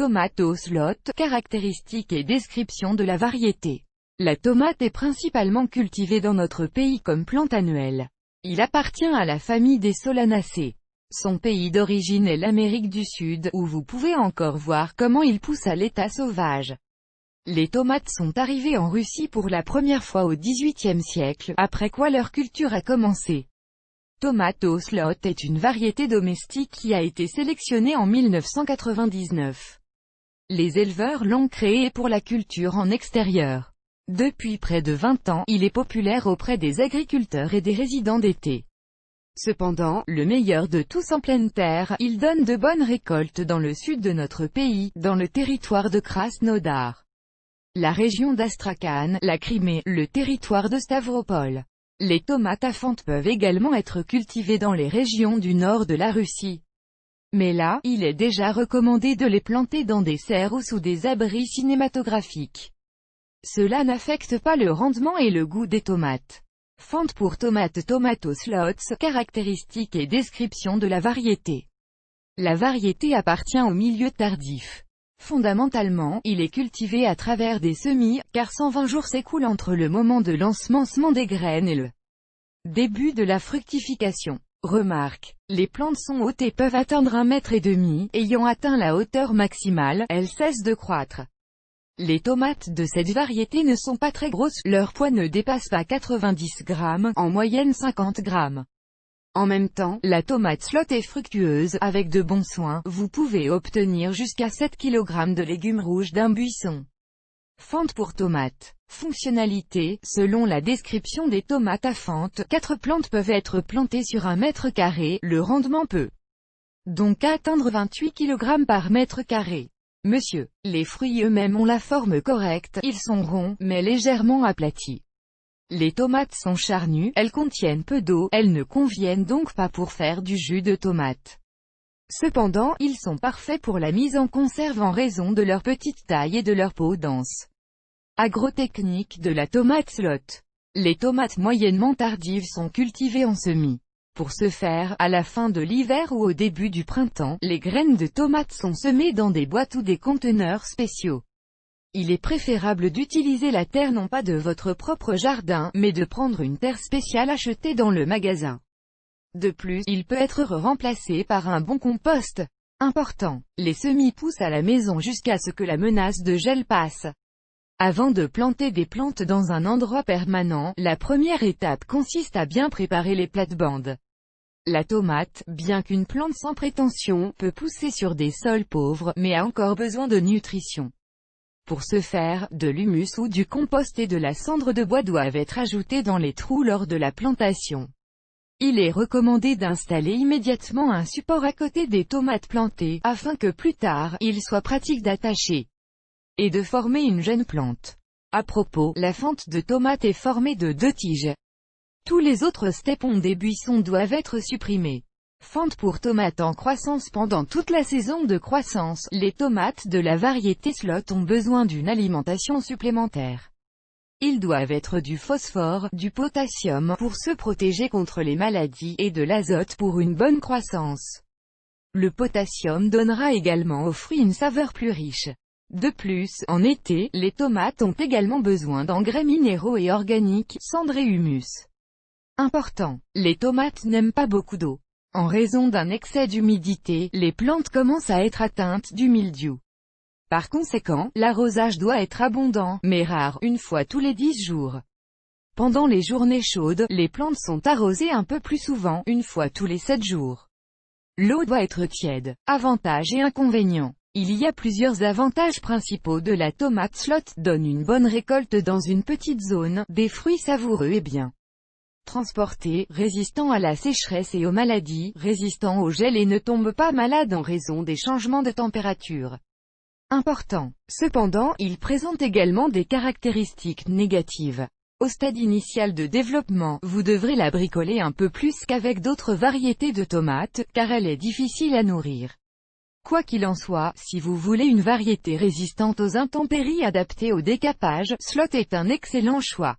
Tomato slot, caractéristiques et description de la variété. La tomate est principalement cultivée dans notre pays comme plante annuelle. Il appartient à la famille des Solanacées. Son pays d'origine est l'Amérique du Sud, où vous pouvez encore voir comment il pousse à l'état sauvage. Les tomates sont arrivées en Russie pour la première fois au XVIIIe siècle, après quoi leur culture a commencé. Tomato slot est une variété domestique qui a été sélectionnée en 1999. Les éleveurs l'ont créée pour la culture en extérieur. Depuis près de 20 ans, il est populaire auprès des agriculteurs et des résidents d'été. Cependant, le meilleur de tous en pleine terre, il donne de bonnes récoltes dans le sud de notre pays, dans le territoire de Krasnodar, la région d'Astrakhan, la Crimée, le territoire de Stavropol. Les tomates à fente peuvent également être cultivées dans les régions du nord de la Russie. Mais là, il est déjà recommandé de les planter dans des serres ou sous des abris cinématographiques. Cela n'affecte pas le rendement et le goût des tomates. Fente pour tomates. Tomato slots, caractéristiques et description de la variété. La variété appartient au milieu tardif. Fondamentalement, il est cultivé à travers des semis, car 120 jours s'écoulent entre le moment de l'ensemencement des graines et le début de la fructification. Remarque, les plantes sont hautes et peuvent atteindre 1,5 m, ayant atteint la hauteur maximale, elles cessent de croître. Les tomates de cette variété ne sont pas très grosses, leur poids ne dépasse pas 90 grammes, en moyenne 50 grammes. En même temps, la tomate slot est fructueuse, avec de bons soins, vous pouvez obtenir jusqu'à 7 kg de légumes rouges d'un buisson. Fente pour tomates. Fonctionnalité, selon la description des tomates à fente, 4 plantes peuvent être plantées sur 1 mètre carré, le rendement peut donc atteindre 28 kg par mètre carré. Monsieur, les fruits eux-mêmes ont la forme correcte, ils sont ronds, mais légèrement aplatis. Les tomates sont charnues, elles contiennent peu d'eau, elles ne conviennent donc pas pour faire du jus de tomate. Cependant, ils sont parfaits pour la mise en conserve en raison de leur petite taille et de leur peau dense. Agrotechnique de la tomate slot. Les tomates moyennement tardives sont cultivées en semis. Pour ce faire, à la fin de l'hiver ou au début du printemps, les graines de tomates sont semées dans des boîtes ou des conteneurs spéciaux. Il est préférable d'utiliser la terre non pas de votre propre jardin, mais de prendre une terre spéciale achetée dans le magasin. De plus, il peut être remplacé par un bon compost. Important, les semis poussent à la maison jusqu'à ce que la menace de gel passe. Avant de planter des plantes dans un endroit permanent, la première étape consiste à bien préparer les plates-bandes. La tomate, bien qu'une plante sans prétention, peut pousser sur des sols pauvres, mais a encore besoin de nutrition. Pour ce faire, de l'humus ou du compost et de la cendre de bois doivent être ajoutés dans les trous lors de la plantation. Il est recommandé d'installer immédiatement un support à côté des tomates plantées, afin que plus tard, il soit pratique d'attacher et de former une jeune plante. À propos, la fente de tomate est formée de 2 tiges. Tous les autres stépons des buissons doivent être supprimés. Fente pour tomates en croissance. Pendant toute la saison de croissance, les tomates de la variété slot ont besoin d'une alimentation supplémentaire. Ils doivent être du phosphore, du potassium, pour se protéger contre les maladies, et de l'azote pour une bonne croissance. Le potassium donnera également aux fruits une saveur plus riche. De plus, en été, les tomates ont également besoin d'engrais minéraux et organiques, cendre et humus. Important, les tomates n'aiment pas beaucoup d'eau. En raison d'un excès d'humidité, les plantes commencent à être atteintes du mildiou. Par conséquent, l'arrosage doit être abondant, mais rare, une fois tous les 10 jours. Pendant les journées chaudes, les plantes sont arrosées un peu plus souvent, une fois tous les 7 jours. L'eau doit être tiède. Avantages et inconvénients. Il y a plusieurs avantages principaux de la tomate slot. Donne une bonne récolte dans une petite zone, des fruits savoureux et bien transportés, résistant à la sécheresse et aux maladies, résistant au gel et ne tombe pas malade en raison des changements de température. Important. Cependant, il présente également des caractéristiques négatives. Au stade initial de développement, vous devrez la bricoler un peu plus qu'avec d'autres variétés de tomates, car elle est difficile à nourrir. Quoi qu'il en soit, si vous voulez une variété résistante aux intempéries adaptée au décapage, slot est un excellent choix.